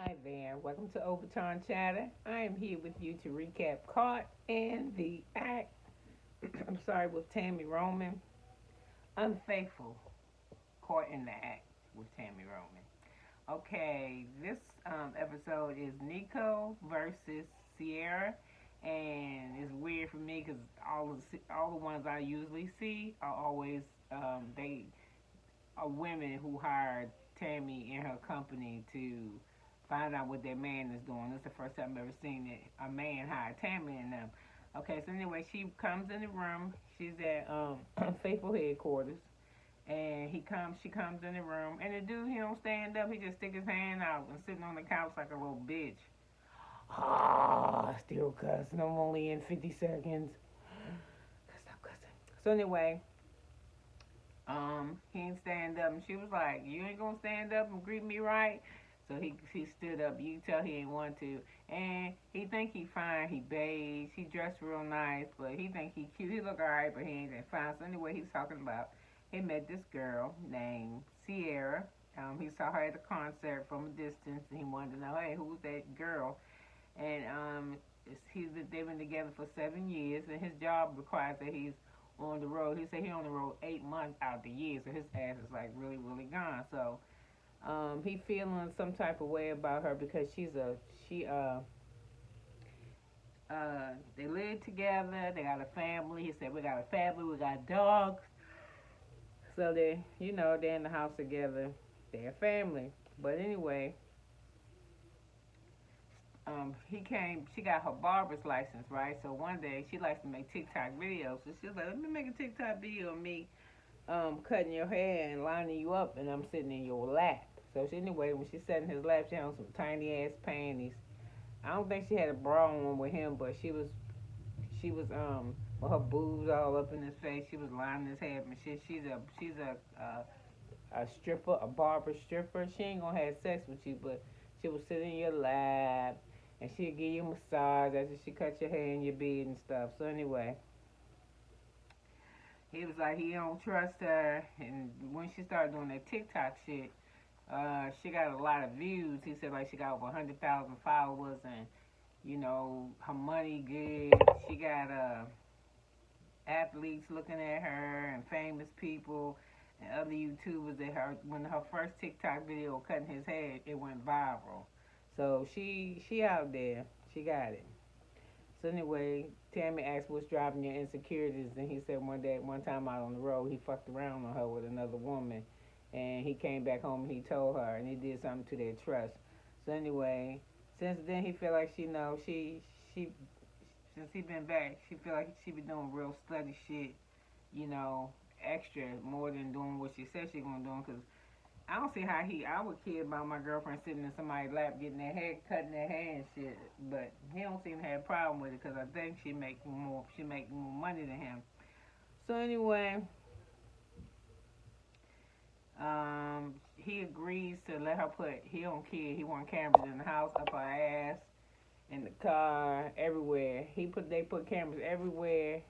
Hi there, welcome to Overtime Chatter. I am here with you to recap Caught in the Act. I'm sorry, with Tammy Roman. Unfaithful, Caught in the Act with Tammy Roman. Okay, this episode is Niko versus Ceaira, and it's weird for me because all the ones I usually see are always they are women who hired Tammy and her company to find out what their man is doing. This is the first time I've ever seen it. A man hired Tammy and them. Okay, so anyway, she comes in the room. She's at Faithful headquarters, and she comes in the room, and the dude, he don't stand up. He just stick his hand out and sitting on the couch like a little bitch. Ah, still cussing. I'm only in 50 seconds. Stop cussing. So anyway, he didn't stand up, and she was like, "You ain't gonna stand up and greet me, right?" So he stood up. You can tell he ain't want to, and he think he fine. He beige. He dressed real nice, but he think he cute. He look alright, but he ain't that fine. So anyway, he's talking about he met this girl named Ceaira. He saw her at a concert from a distance, and he wanted to know, hey, who's that girl? And they've been together for 7 years, and his job requires that he's on the road. He said he on the road 8 months out the year, so his ass is like really, really gone. So he feeling some type of way about her because she they live together. They got a family. He said we got a family. We got dogs. So they're in the house together. They're a family. But anyway, she got her barber's license, right? So one day she likes to make TikTok videos. So she was like, let me make a TikTok video of me cutting your hair and lining you up, and I'm sitting in your lap. So anyway, when she sat in his lap, she had on some tiny ass panties. I don't think she had a bra on with him, but she was with her boobs all up in his face. She was lining his hair and shit. She's a stripper, a barber stripper. She ain't gonna have sex with you, but she will sit in your lap and she'll give you a massage after she cut your hair and your beard and stuff. So anyway, he was like he don't trust her, and when she started doing that TikTok shit, she got a lot of views. He said like she got over 100,000 followers, and her money good. She got athletes looking at her and famous people and other YouTubers that her when her first TikTok video cutting his hair, it went viral. So she out there. She got it. So anyway, Tammy asked what's driving your insecurities, and he said one time out on the road, he fucked around on her with another woman, and he came back home and he told her, and he did something to their trust. So anyway, since then he feel like she since he been back, she feel like she been doing real slutty shit, you know, extra more than doing what she said she gonna do. Cause I don't see how I would care about my girlfriend sitting in somebody's lap getting their hair, cutting their hair and shit. But he don't seem to have a problem with it because I think she make more money than him. So anyway, he agrees to let her he don't care. He want cameras in the house, up her ass, in the car, everywhere. They put cameras everywhere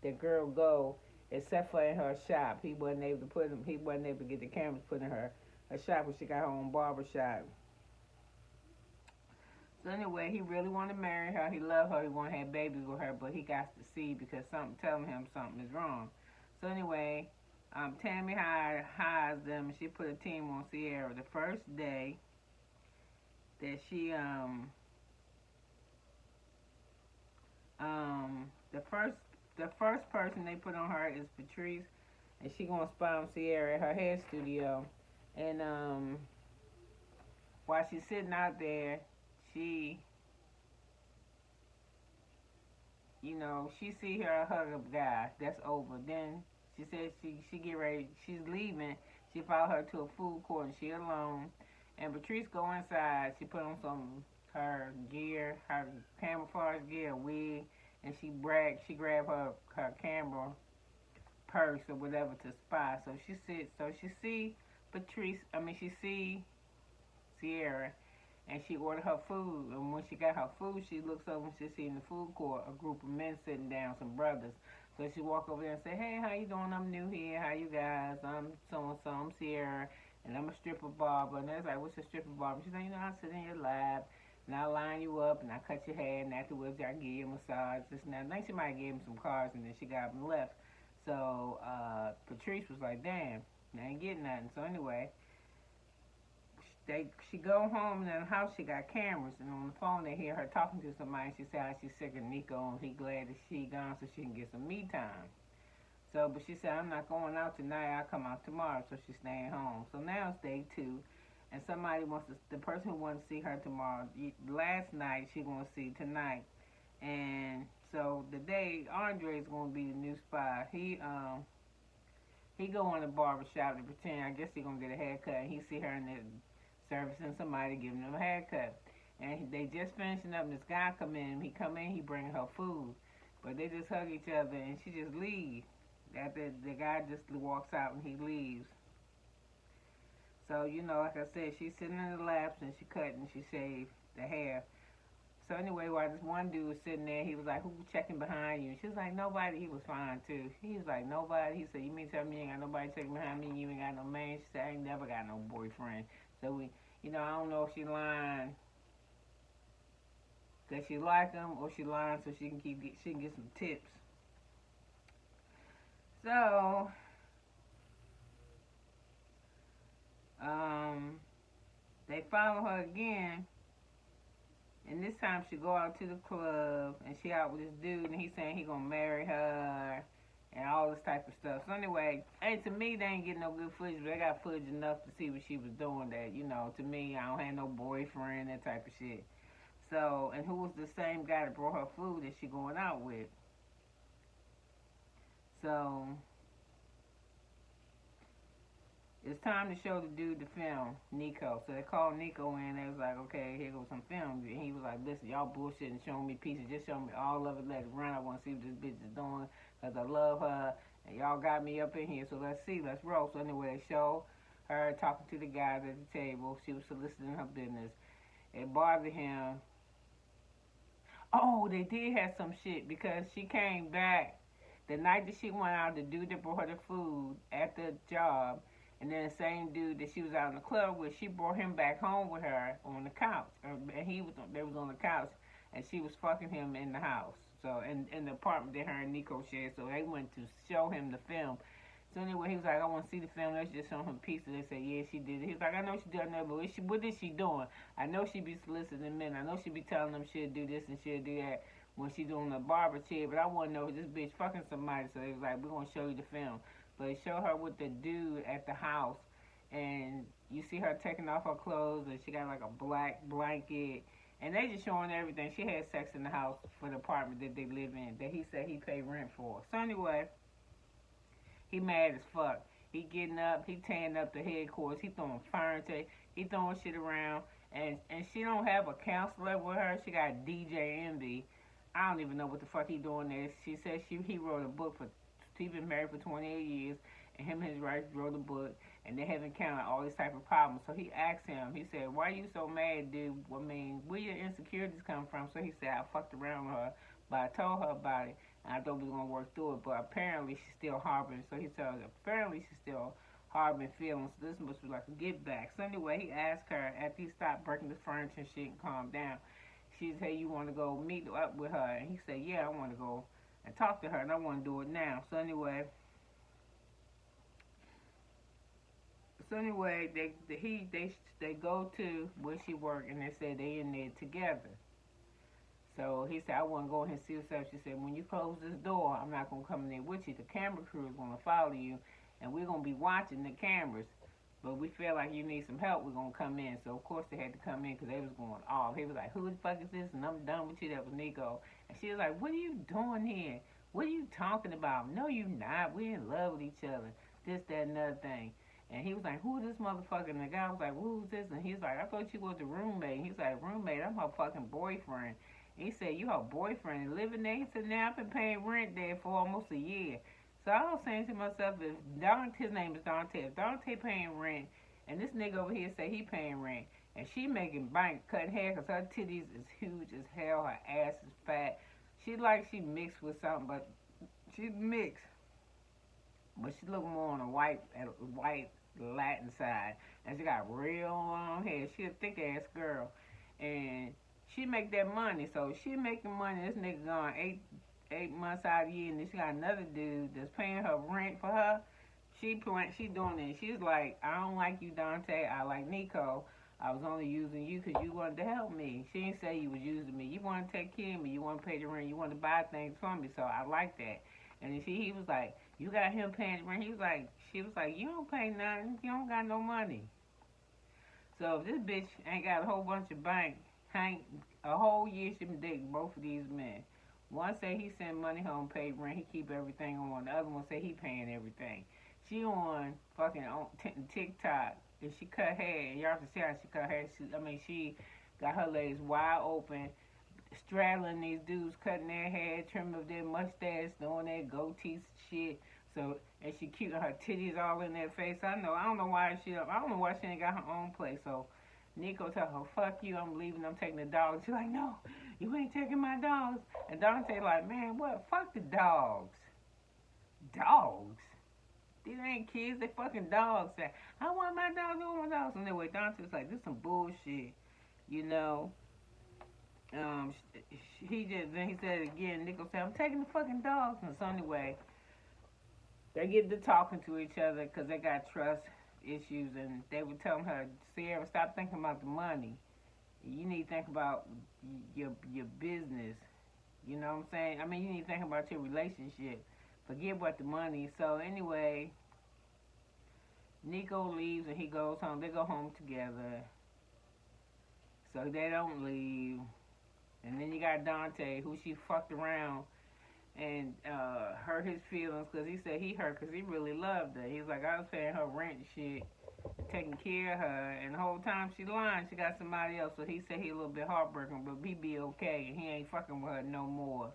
the girl go, except for in her shop. He wasn't able to put them. He wasn't able to get the cameras put in her shop when she got her own barber shop. So anyway, he really want to marry her. He love her. He want to have babies with her, but he got to see because something telling him something is wrong. So anyway, Tammy hires them. She put a team on Ceaira. The first day that the first person they put on her is Patrice, and she gonna spy on Ceaira at her hair studio. And while she's sitting out there, she, she see her hug a guy. That's over. Then she said she get ready. She's leaving. She followed her to a food court, and she alone. And Patrice go inside. She put on her gear, her camouflage gear, wig, and she grabbed her camera purse or whatever to spy. So she sits. So she see Patrice. I mean, she see Ceaira, and she ordered her food. And when she got her food, she looks over and she see in the food court a group of men sitting down, some brothers. So she walk over there and say, "Hey, how you doing? I'm new here. How you guys? I'm so and so. I'm Ceaira." and I'm a stripper barber. And I was like, what's a stripper barber? She's like, I sit in your lab, and I line you up, and I cut your hair, and afterwards I give you a massage, this and that. I think she might have gave him some cards, and then she got him left. So Patrice was like, damn, I ain't getting nothing. So anyway, she go home, and in the house she got cameras, and on the phone they hear her talking to somebody. She said how she's sick of Niko, and he glad that she gone so she can get some me time. So, but she said, I'm not going out tonight. I'll come out tomorrow. So she's staying home. So now it's day 2. And somebody wants to, the person who wants to see her tomorrow, last night, she going to see tonight. And so the day, Andre is going to be the new spy. He go in the barber shop to pretend, I guess he going to get a haircut. And he see her in there servicing somebody, giving them a haircut. And they just finishing up, and this guy come in. He come in, he bring her food. But they just hug each other, and she just leaves. After the guy just walks out and he leaves. So, like I said, she's sitting in the laps and she cut and she shaved the hair. So anyway, while this one dude was sitting there, he was like, who checking behind you? And she was like, nobody. He was fine too. He was like, nobody. He said, you mean tell me you ain't got nobody checking behind me and you ain't got no man? She said, I ain't never got no boyfriend. So I don't know if she lying because she like him or she lying so she can get some tips. So, they follow her again, and this time she go out to the club, and she out with this dude, and he saying he gonna marry her, and all this type of stuff. So anyway, hey, to me, they ain't getting no good footage, but they got footage enough to see what she was doing that, to me, I don't have no boyfriend, that type of shit. So, and who was the same guy that brought her food that she going out with. So, it's time to show the dude the film, Niko. So they called Niko in. They was like, okay, here goes some film. And he was like, listen, y'all bullshitting, showing me pieces. Just show me all of it. Let it run. I want to see what this bitch is doing because I love her. And y'all got me up in here. So let's see. Let's roll. So anyway, they show her talking to the guys at the table. She was soliciting her business. It bothered him. Oh, they did have some shit because she came back the night that she went out. The dude that brought her the food at the job. And then the same dude that she was out in the club with, she brought him back home with her on the couch. And they was on the couch, and she was fucking him in the house. So, in the apartment that her and Niko shared. So they went to show him the film. So anyway, he was like, I want to see the film. Let's just show him pieces. They said, yeah, she did it. He was like, I know she done that, but what is she doing? I know she be soliciting men. I know she be telling them she'll do this and she'll do that when she doing the barber chair. But I want to know if this bitch fucking somebody. So he was like, we're going to show you the film. But they show her with the dude at the house, and you see her taking off her clothes, and she got like a black blanket, and they just showing everything. She had sex in the house for the apartment that they live in, that he said he paid rent for. So anyway, he mad as fuck. He getting up, he tearing up the headquarters, he throwing furniture, he throwing shit around, and she don't have a counselor with her. She got DJ Envy. I don't even know what the fuck he doing there. She said he wrote a book for. He's been married for 28 years, and him and his wife wrote a book, and they have encountered all these type of problems. So he asked him, he said, why are you so mad, dude? I mean, where your insecurities come from? So he said, I fucked around with her, but I told her about it, and I thought we were going to work through it, but apparently she's still harboring. So he said, apparently she's still harboring feelings. So this must be like a get back. So anyway, he asked her, after he stopped breaking the furniture and shit and calmed down, she said, you want to go meet up with her? And he said, yeah, I want to go and talk to her, and I want to do it now. So anyway, they go to where she worked, and they say they in there together. So he said, I want to go in and see herself. She said, when you close this door, I'm not going to come in there with you. The camera crew is going to follow you, and we're going to be watching the cameras. But we feel like you need some help, we're going to come in. So, of course, they had to come in because they was going off. He was like, who the fuck is this? And I'm done with you. That was Niko. And she was like, what are you doing here? What are you talking about? No, you not. We in love with each other. This, that, and another thing. And he was like, who is this motherfucker? And the guy was like, who's this? And he was like, I thought you was the roommate. He's like, roommate, I'm her fucking boyfriend. And he said, you her boyfriend and living there? He said, now I've been paying rent there for almost a year. So I was saying to myself, if his name is Dante, if Dante paying rent, and this nigga over here say he paying rent, and she making bank cutting hair because her titties is huge as hell, her ass is fat. She like she mixed with something, but she's mixed. But she look more on a white Latin side, and she got real long hair. She a thick ass girl, and she make that money. So she making money. This nigga gone 8 months out of the year, and then she got another dude that's paying her rent for her. She doing it. She's like, I don't like you, Dante. I like Niko. I was only using you because you wanted to help me. She didn't say you was using me. You want to take care of me. You want to pay the rent. You want to buy things for me. So I like that. And then he was like, you got him paying the rent. She was like, you don't pay nothing. You don't got no money. So if this bitch ain't got a whole bunch of bank, hang a whole year she been dating both of these men. One say he send money home, pay rent, he keep everything on. The other one say he paying everything. She on fucking on TikTok and she cut hair. And y'all can see how she cut hair. She got her legs wide open, straddling these dudes, cutting their hair, trimming up their mustache, doing their goatees shit. So and she cute, her titties all in their face. I don't know why she ain't got her own place. So Niko tell her, fuck you, I'm leaving, I'm taking the dogs. She's like, no, you ain't taking my dogs. And Dante like, man, what? Fuck the dogs. Dogs? These ain't kids, they fucking dogs. I want my dogs, I want my dogs. And anyway, Dante's like, this some bullshit, you know. Then he said it again. Niko said, I'm taking the fucking dogs. And so anyway, they get to talking to each other because they got trust issues, and they were telling her, Ceaira, stop thinking about the money. You need to think about your business. You know what I'm saying? You need to think about your relationship. Forget about the money. So anyway, Niko leaves and he goes home. They go home together. So they don't leave. And then you got Dante, who she fucked around and hurt his feelings because he said he hurt because he really loved her. He was like, I was paying her rent and shit, taking care of her, and the whole time she lying, she got somebody else. So he said he a little bit heartbroken, but he be okay, and he ain't fucking with her no more.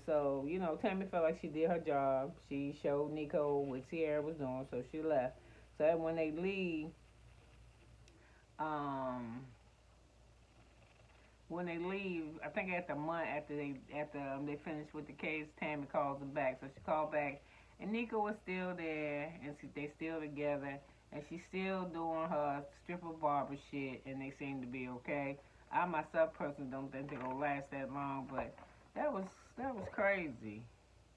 So, Tammy felt like she did her job. She showed Niko what Ceaira was doing, so she left. So when they leave, I think at the month after they finished with the case, Tammy calls them back. So she called back, and Niko was still there, and they still together, and she's still doing her stripper barber shit, and they seem to be okay. I myself personally don't think they're gonna last that long, but that was crazy.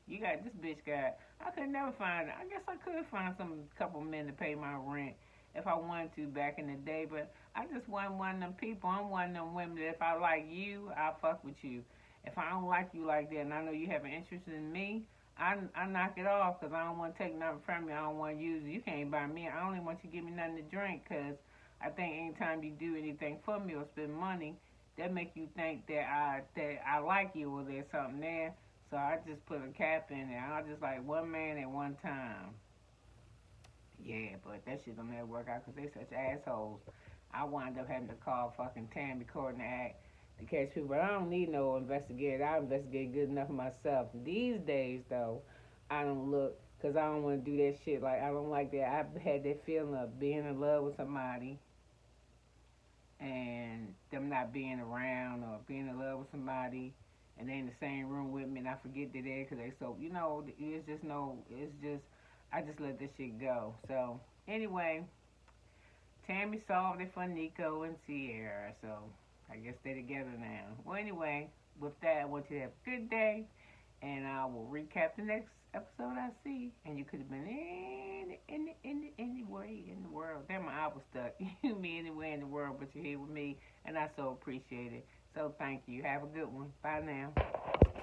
This bitch got. I could never find. I guess I could find some couple men to pay my rent if I wanted to back in the day, but I just wasn't one of them people. I'm one of them women that if I like you, I'll fuck with you. If I don't like you like that, and I know you have an interest in me, I knock it off because I don't want to take nothing from you. I don't want to use it. You can't buy me. I only want you to give me nothing to drink because I think anytime you do anything for me or spend money, that make you think that I like you or there's something there. So I just put a cap in there. I just like one man at one time. Yeah, but that shit don't never work out because they such assholes. I wind up having to call fucking Tammy Court and act to catch people. But I don't need no investigator. I investigate good enough myself. These days, though, I don't look because I don't want to do that shit. Like, I don't like that. I've had that feeling of being in love with somebody and them not being around or being in love with somebody and they in the same room with me and I forget they're there because they so, I just let this shit go. So, anyway, Tammy solved it for Niko and Ceaira, so I guess they're together now. Well, anyway, with that, I want you to have a good day, and I will recap the next episode I see. And you could have been anywhere in the world. Damn, my eye was stuck. You can be anywhere in the world, but you're here with me, and I so appreciate it. So thank you. Have a good one. Bye now.